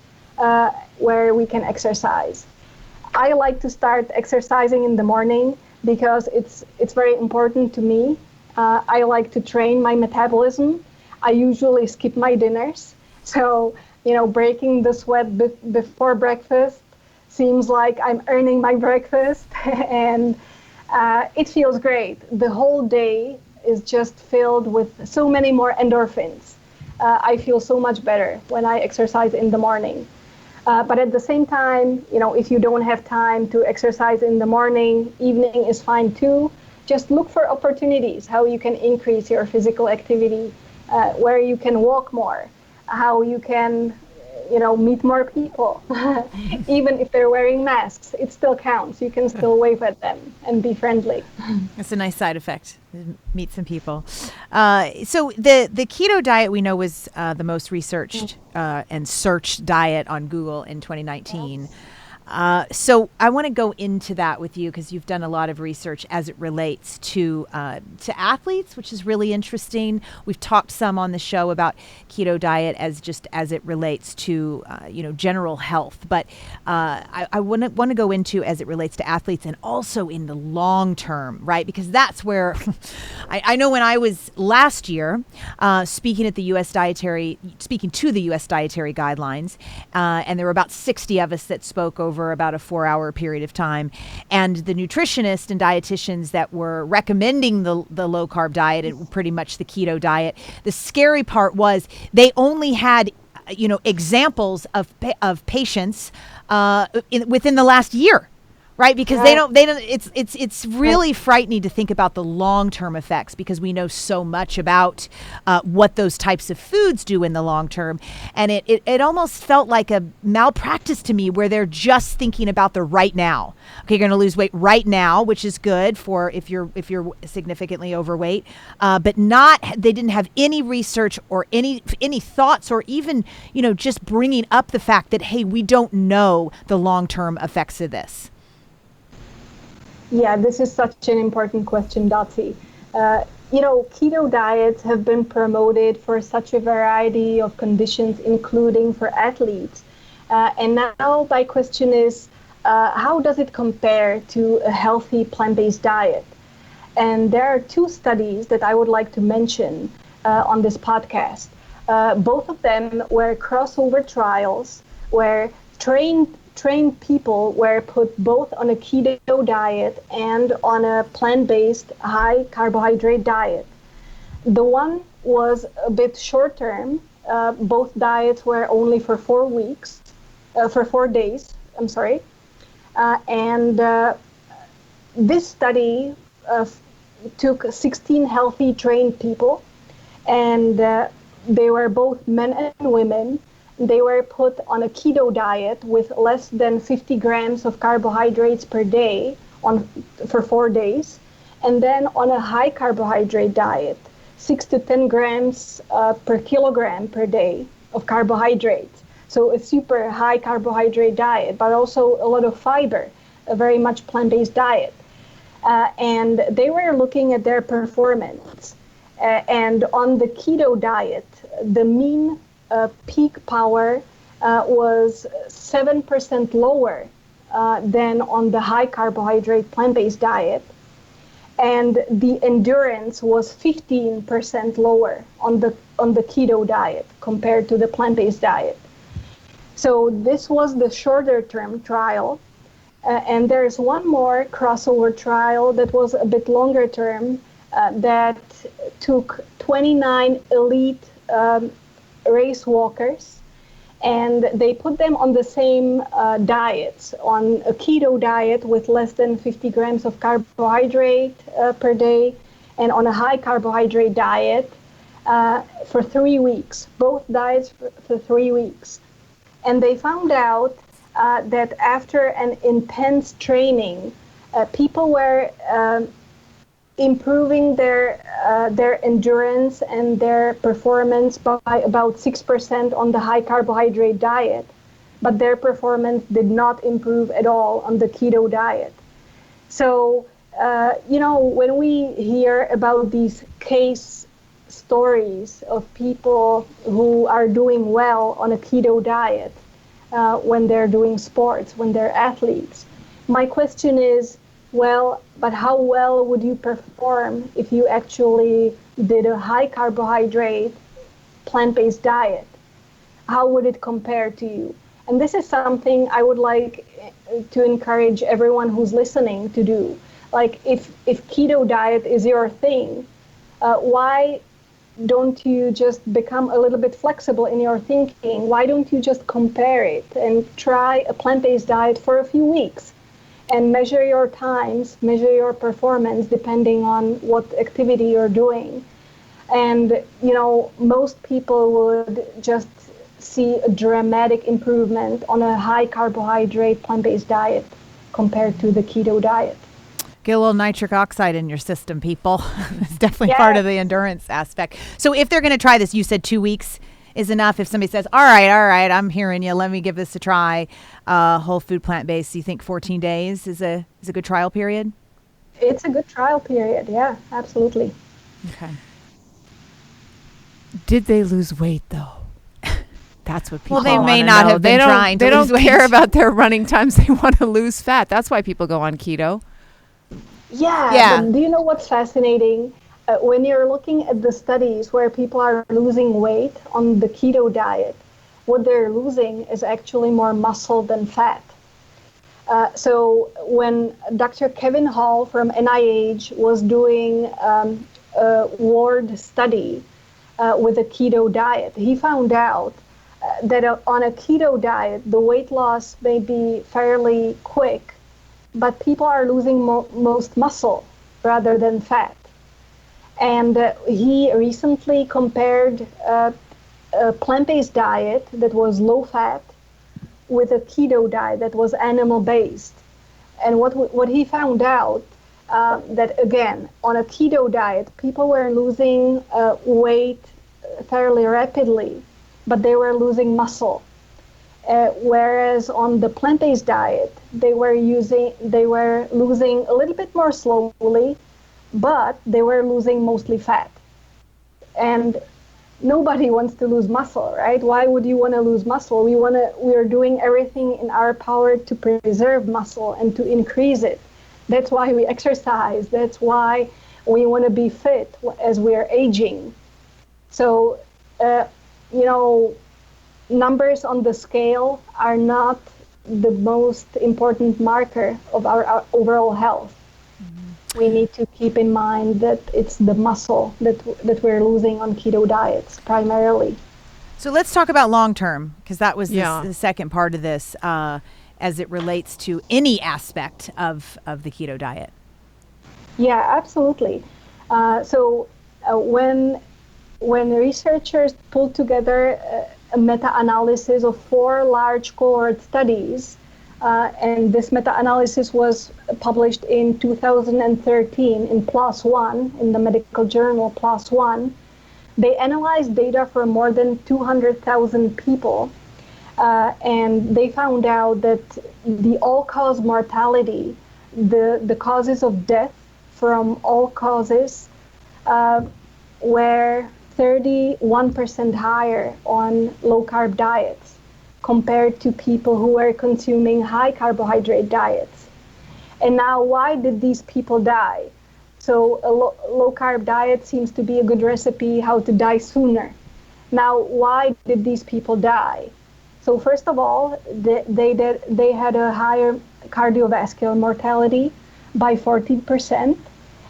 where we can exercise. I like to start exercising in the morning because it's very important to me. I like to train my metabolism. I usually skip my dinners. So, breaking the sweat before breakfast seems like I'm earning my breakfast, and it feels great. The whole day is just filled with so many more endorphins. I feel so much better when I exercise in the morning. But at the same time, if you don't have time to exercise in the morning, evening is fine too. Just look for opportunities, how you can increase your physical activity, where you can walk more, how you can meet more people. Even if they're wearing masks, it still counts. You can still wave at them and be friendly. That's a nice side effect. Meet some people. So the keto diet we know was the most researched and searched diet on Google in 2019. So I want to go into that with you because you've done a lot of research as it relates to athletes, which is really interesting. We've talked some on the show about keto diet as it relates to general health, but I want to go into as it relates to athletes and also in the long term, right? Because that's where I know when I was last year speaking to the U.S. dietary guidelines, and there were about 60 of us that spoke over about a 4-hour period of time. And the nutritionists and dietitians that were recommending the low carb diet and pretty much the keto diet, the scary part was they only had, examples of patients within the last year. Right, because they don't. It's really frightening to think about the long-term effects, because we know so much about what those types of foods do in the long term, and it almost felt like a malpractice to me, where they're just thinking about the right now. Okay, you're going to lose weight right now, which is good for if you're significantly overweight, but they didn't have any research or any thoughts, or even just bringing up the fact that, hey, we don't know the long-term effects of this. Yeah, this is such an important question, Dotsie. Keto diets have been promoted for such a variety of conditions, including for athletes. And now my question is, how does it compare to a healthy plant-based diet? And there are two studies that I would like to mention on this podcast. Both of them were crossover trials where trained people were put both on a keto diet and on a plant-based high carbohydrate diet. The one was a bit short term. Both diets were only for 4 weeks, for 4 days, I'm sorry. And this study took 16 healthy trained people, and they were both men and women. They were put on a keto diet with less than 50 grams of carbohydrates per day for 4 days, and then on a high carbohydrate diet, 6 to 10 grams per kilogram per day of carbohydrates. So a super high carbohydrate diet, but also a lot of fiber, a very much plant-based diet. And they were looking at their performance. And on the keto diet, the mean peak power was 7% lower than on the high carbohydrate plant-based diet. And the endurance was 15% lower on the keto diet compared to the plant-based diet. So this was the shorter term trial. And there's one more crossover trial that was a bit longer term that took 29 elite race walkers, and they put them on the same diets, on a keto diet with less than 50 grams of carbohydrate per day, and on a high carbohydrate diet for 3 weeks, both diets for 3 weeks. And they found out that after an intense training, people were improving their endurance and their performance by about 6% on the high carbohydrate diet, but their performance did not improve at all on the keto diet. So, when we hear about these case stories of people who are doing well on a keto diet, when they're doing sports, when they're athletes, my question is, well, but how well would you perform if you actually did a high carbohydrate plant-based diet? How would it compare to you? And this is something I would like to encourage everyone who's listening to do. Like, if keto diet is your thing, why don't you just become a little bit flexible in your thinking? Why don't you just compare it and try a plant-based diet for a few weeks and measure your times, measure your performance depending on what activity you're doing? And, most people would just see a dramatic improvement on a high carbohydrate plant-based diet compared to the keto diet. Get a little nitric oxide in your system, people. It's definitely part of the endurance aspect. So if they're going to try this, you said 2 weeks is enough. If somebody says, all right, I'm hearing you, let me give this a try, whole food plant-based, you think 14 days is a good trial period? It's a good trial period, yeah, absolutely. Okay. Did they lose weight, though? That's what people Well, they want may to not know. have been trying to They lose don't weight. care about their running times. They want to lose fat. That's why people go on keto. Yeah. But do you know what's fascinating? When you're looking at the studies where people are losing weight on the keto diet, what they're losing is actually more muscle than fat. So when Dr. Kevin Hall from NIH was doing a ward study with a keto diet, he found out that on a keto diet, the weight loss may be fairly quick, but people are losing most muscle rather than fat. And he recently compared a plant-based diet that was low-fat with a keto diet that was animal-based. And what he found out, that again, on a keto diet, people were losing weight fairly rapidly, but they were losing muscle. Whereas on the plant-based diet, they were losing a little bit more slowly, but they were losing mostly fat. And nobody wants to lose muscle, right? Why would you want to lose muscle? We are doing everything in our power to preserve muscle and to increase it. That's why we exercise. That's why we want to be fit as we are aging. So, you know, numbers on the scale are not the most important marker of our overall health. We need to keep in mind that it's the muscle that we're losing on keto diets primarily. So let's talk about long term, because that was Yeah. the second part of this, as it relates to any aspect of the keto diet. Yeah, absolutely. When researchers pulled together a meta-analysis of 4 large cohort studies, and this meta-analysis was published in 2013 in PLOS One, in the medical journal PLOS One. They analyzed data from more than 200,000 people, and they found out that the all-cause mortality, the causes of death from all causes, were 31% higher on low-carb diets compared to people who were consuming high carbohydrate diets. And now, why did these people die? So a low-carb diet seems to be a good recipe how to die sooner. Now, why did these people die? So first of all, they had a higher cardiovascular mortality by 14%,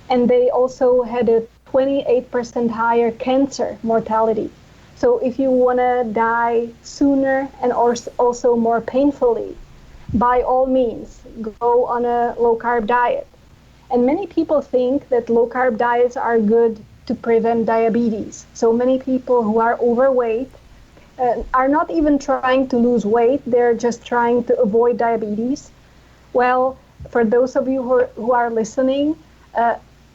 and they also had a 28% higher cancer mortality. So if you want to die sooner and also more painfully, by all means, go on a low-carb diet. And many people think that low-carb diets are good to prevent diabetes. So many people who are overweight are not even trying to lose weight, they're just trying to avoid diabetes. Well, for those of you who are listening,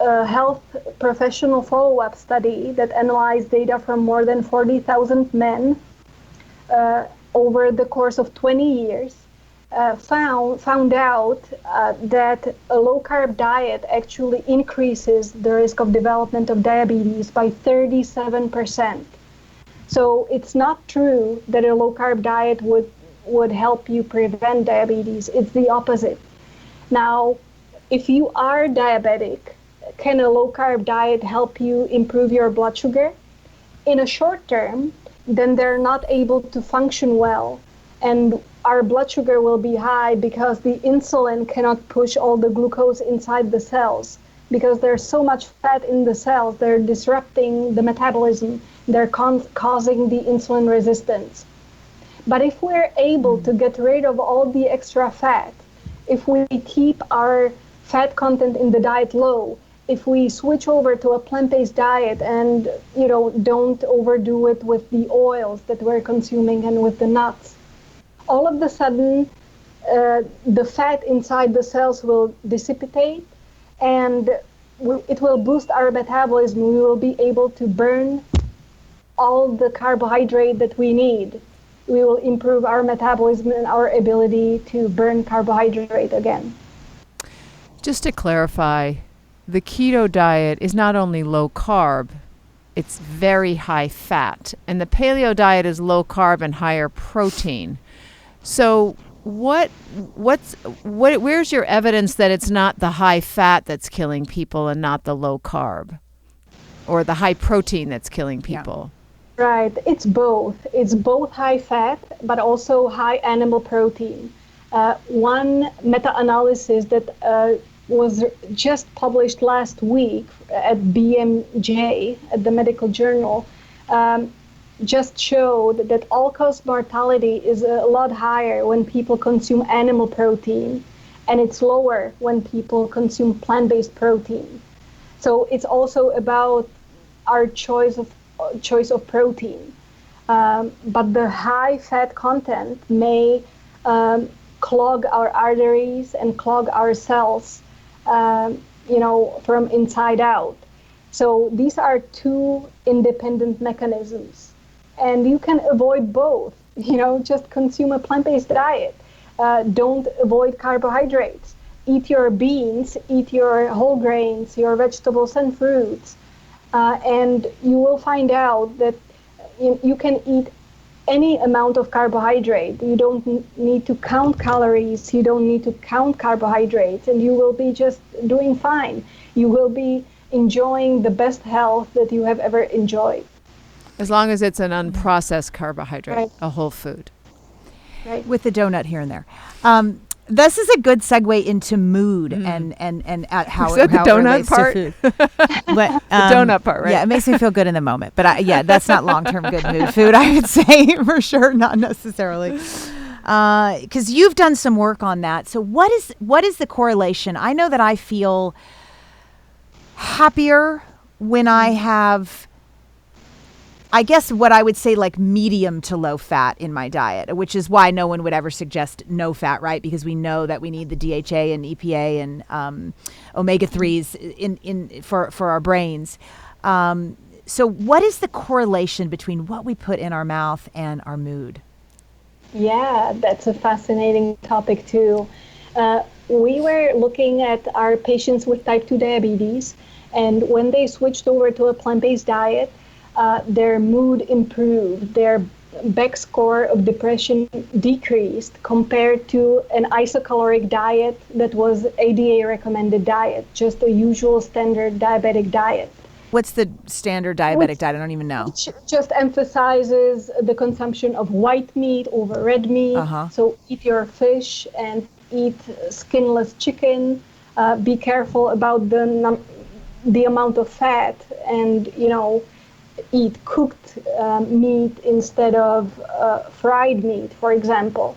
a health professional follow-up study that analyzed data from more than 40,000 men over the course of 20 years found out that a low-carb diet actually increases the risk of development of diabetes by 37%. So it's not true that a low-carb diet would help you prevent diabetes. It's the opposite. Now, if you are diabetic, can a low-carb diet help you improve your blood sugar? In a short term, then they're not able to function well, and our blood sugar will be high because the insulin cannot push all the glucose inside the cells. Because there's so much fat in the cells, they're disrupting the metabolism, they're causing the insulin resistance. But if we're able to get rid of all the extra fat, if we keep our fat content in the diet low, if we switch over to a plant-based diet and don't overdo it with the oils that we're consuming and with the nuts, all of a sudden the fat inside the cells will dissipate, and it will boost our metabolism. We will be able to burn all the carbohydrate that we need. We will improve our metabolism and our ability to burn carbohydrate again. Just to clarify, the keto diet is not only low carb, it's very high fat. And the paleo diet is low carb and higher protein. So where's your evidence that it's not the high fat that's killing people and not the low carb, or the high protein that's killing people? Yeah. Right, it's both. It's both high fat, but also high animal protein. One meta-analysis that was just published last week at BMJ, at the medical journal, just showed that all-cause mortality is a lot higher when people consume animal protein, and it's lower when people consume plant-based protein. So it's also about our choice of protein. But the high fat content may clog our arteries and clog our cells, from inside out. So these are two independent mechanisms. And you can avoid both, just consume a plant-based diet. Don't avoid carbohydrates. eat your beans, eat your whole grains, your vegetables and fruits, and you will find out that you can eat any amount of carbohydrate. You don't need to count calories, you don't need to count carbohydrates, and you will be just doing fine. You will be enjoying the best health that you have ever enjoyed. As long as it's an unprocessed carbohydrate, Right. a whole food. Right. With the donut here and there. This is a good segue into mood and how Is that the how it donut relates part? to food. But, The donut part, right? Yeah, it makes me feel good in the moment. But that's not long-term good mood food, I would say, for sure, not necessarily. Because you've done some work on that. So what is the correlation? I know that I feel happier when I have, I guess what I would say, like medium to low fat in my diet, which is why no one would ever suggest no fat, right? Because we know that we need the DHA and EPA and omega-3s for our brains. So what is the correlation between what we put in our mouth and our mood? Yeah, that's a fascinating topic too. We were looking at our patients with type 2 diabetes, and when they switched over to a plant-based diet, their mood improved, their Beck score of depression decreased compared to an isocaloric diet that was ADA recommended diet, just a usual standard diabetic diet. What's the standard diabetic diet? I don't even know. Which just emphasizes the consumption of white meat over red meat. So eat your fish and eat skinless chicken. Be careful about the amount of fat, and eat cooked meat instead of fried meat, for example.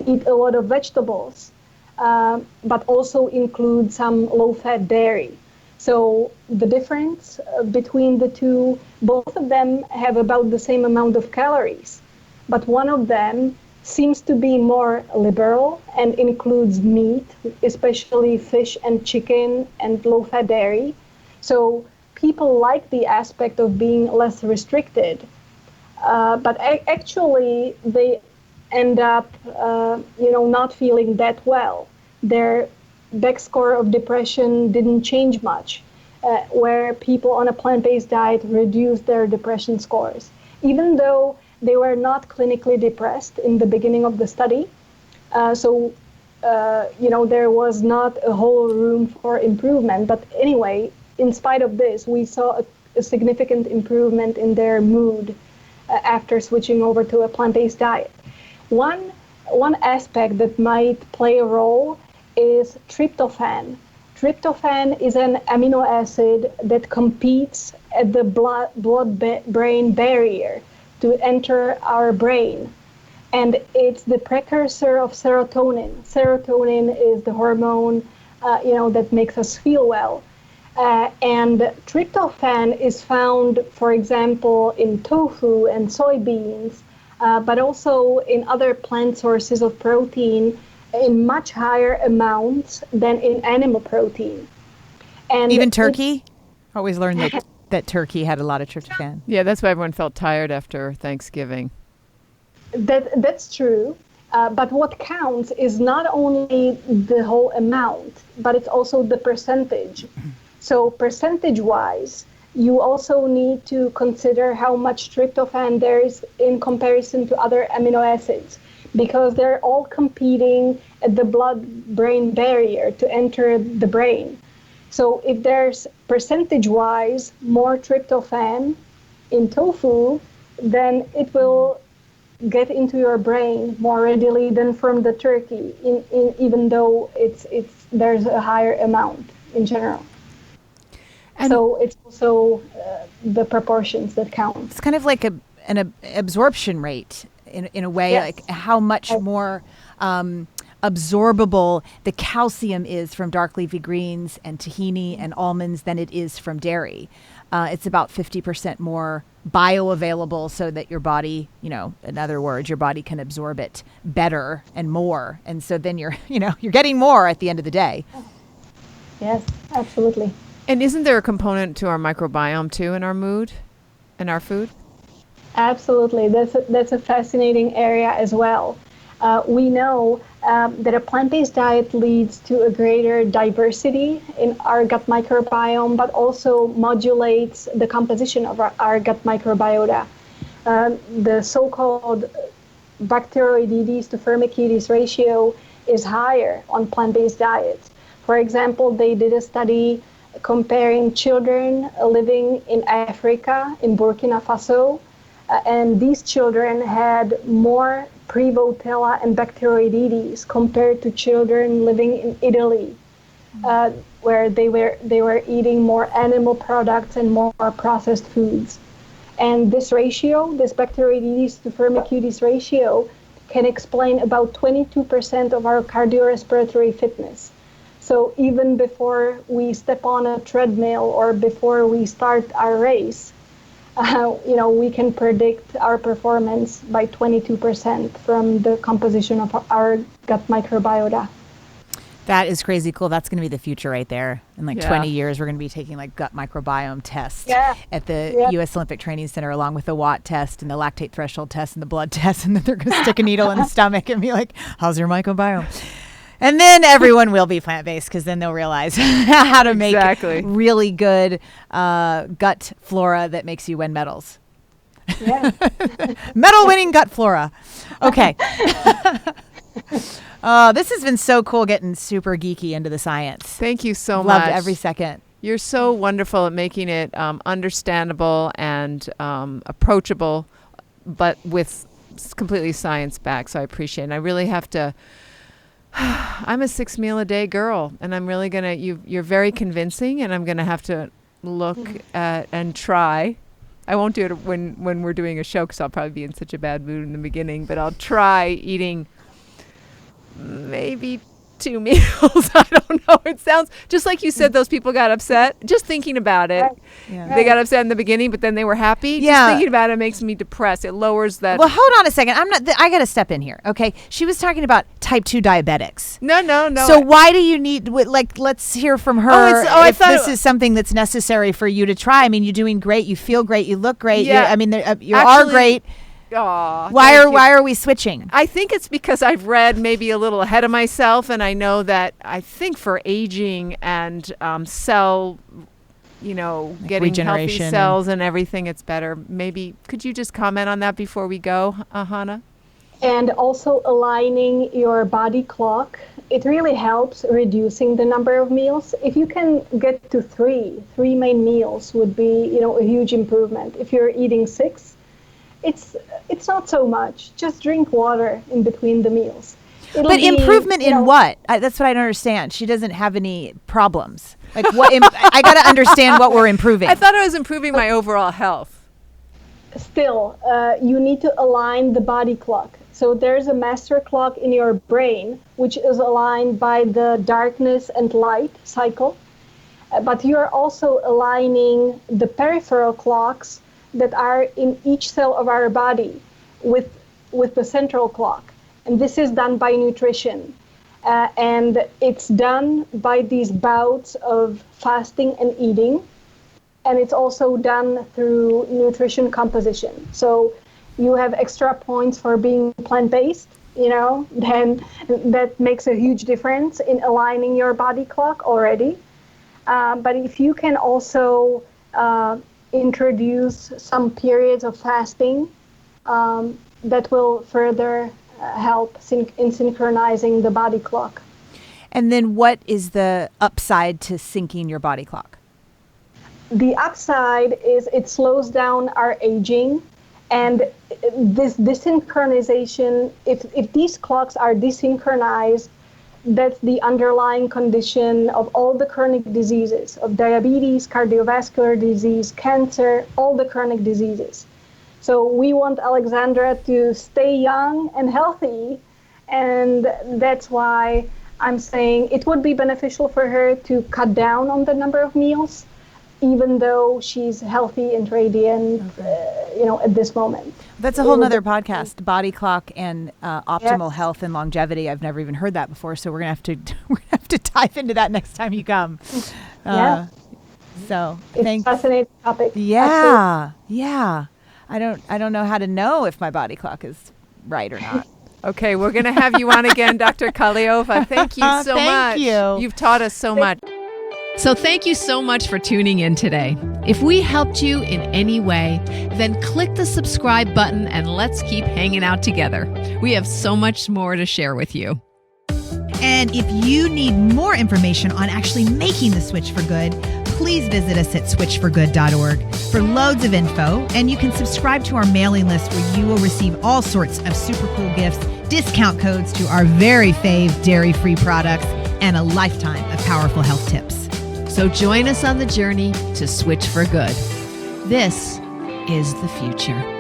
Eat a lot of vegetables, but also include some low-fat dairy. So the difference between the two, both of them have about the same amount of calories, but one of them seems to be more liberal and includes meat, especially fish and chicken and low-fat dairy. So people like the aspect of being less restricted, but actually they end up, not feeling that well. Their Beck score of depression didn't change much, where people on a plant-based diet reduced their depression scores, even though they were not clinically depressed in the beginning of the study. There was not a whole room for improvement. But anyway, in spite of this, we saw a significant improvement in their mood after switching over to a plant-based diet. One aspect that might play a role is tryptophan. Tryptophan is an amino acid that competes at the blood-brain barrier to enter our brain. And it's the precursor of serotonin. Serotonin is the hormone, that makes us feel well. And tryptophan is found, for example, in tofu and soybeans, but also in other plant sources of protein in much higher amounts than in animal protein. And even turkey? I always learned that turkey had a lot of tryptophan. Yeah, that's why everyone felt tired after Thanksgiving. That's true. But what counts is not only the whole amount, but it's also the percentage. So percentage-wise, you also need to consider how much tryptophan there is in comparison to other amino acids, because they're all competing at the blood-brain barrier to enter the brain. So if there's percentage-wise more tryptophan in tofu, then it will get into your brain more readily than from the turkey, even though there's a higher amount in general. And so it's also the proportions that count. It's kind of like an absorption rate in a way, yes. Like how much more absorbable the calcium is from dark leafy greens and tahini and almonds than it is from dairy. It's about 50% more bioavailable, so that your body, in other words, your body can absorb it better and more. And so then you're getting more at the end of the day. Yes, absolutely. And isn't there a component to our microbiome too in our mood and our food? Absolutely. That's a fascinating area as well. We know that a plant-based diet leads to a greater diversity in our gut microbiome, but also modulates the composition of our gut microbiota. The so-called Bacteroidetes to Firmicutes ratio is higher on plant-based diets. For example, they did a study comparing children living in Africa, in Burkina Faso, and these children had more Prevotella and Bacteroidetes compared to children living in Italy, where they were eating more animal products and more processed foods. And this ratio, this Bacteroidetes to Firmicutes ratio, can explain about 22% of our cardiorespiratory fitness. So even before we step on a treadmill or before we start our race, we can predict our performance by 22% from the composition of our gut microbiota. That is crazy cool. That's going to be the future right there. In 20 years, we're going to be taking gut microbiome tests at the U.S. Olympic Training Center, along with the Watt test and the lactate threshold test and the blood test. And then they're going to stick a needle in the stomach and be like, how's your microbiome? And then everyone will be plant-based because then they'll realize how to make really good gut flora that makes you win medals. Yeah. Medal-winning gut flora. Okay. This has been so cool getting super geeky into the science. Thank you so much. Loved every second. You're so wonderful at making it understandable and approachable, but with completely science-backed, so I appreciate it. And I really have to... I'm a 6 meal a day girl, and I'm really going to, you're very convincing, and I'm going to have to look at and try. I won't do it when we're doing a show because I'll probably be in such a bad mood in the beginning, but I'll try eating maybe 2 meals. I don't know. It sounds just like you said, those people got upset. Just thinking about it. Yeah. They got upset in the beginning, but then they were happy. Yeah. Just thinking about it makes me depressed. It lowers that. Well, hold on a second. I got to step in here. Okay. She was talking about type 2 diabetics. No. So why do you need, let's hear from her if this is something that's necessary for you to try. I mean, you're doing great. You feel great. You look great. Yeah. You are great. Aw, why are we switching? I think it's because I've read maybe a little ahead of myself, and I know that I think for aging and cell, getting healthy cells and everything, it's better. Maybe could you just comment on that before we go, Hana? And also aligning your body clock. It really helps reducing the number of meals. If you can get to three main meals would be, a huge improvement. If you're eating 6, it's not so much. Just drink water in between the meals. But improvement in what? That's what I don't understand. She doesn't have any problems. What? I got to understand what we're improving. I thought I was improving my overall health. Still, you need to align the body clock. So there's a master clock in your brain, which is aligned by the darkness and light cycle. But you're also aligning the peripheral clocks that are in each cell of our body with the central clock. And this is done by nutrition. And it's done by these bouts of fasting and eating. And it's also done through nutrition composition. So you have extra points for being plant-based, then that makes a huge difference in aligning your body clock already. But if you can also introduce some periods of fasting, that will further help in synchronizing the body clock. And then what is the upside to syncing your body clock? The upside is it slows down our aging, and this desynchronization, if these clocks are desynchronized, that's the underlying condition of all the chronic diseases, of diabetes, cardiovascular disease, cancer, all the chronic diseases. So we want Alexandra to stay young and healthy, and that's why I'm saying it would be beneficial for her to cut down on the number of meals, even though she's healthy and radiant, at this moment. That's a whole nother podcast, body clock and optimal health and longevity. I've never even heard that before, so we're gonna have to dive into that next time you come. So it's a fascinating topic. Yeah. I don't know how to know if my body clock is right or not. Okay, we're going to have you on again, Dr. Kahleova. Thank you so much. Thank you. You've taught us so much. So thank you so much for tuning in today. If we helped you in any way, then click the subscribe button and let's keep hanging out together. We have so much more to share with you. And if you need more information on actually making the switch for good, please visit us at switchforgood.org for loads of info. And you can subscribe to our mailing list where you will receive all sorts of super cool gifts, discount codes to our very fave dairy-free products, and a lifetime of powerful health tips. So join us on the journey to switch for good. This is the future.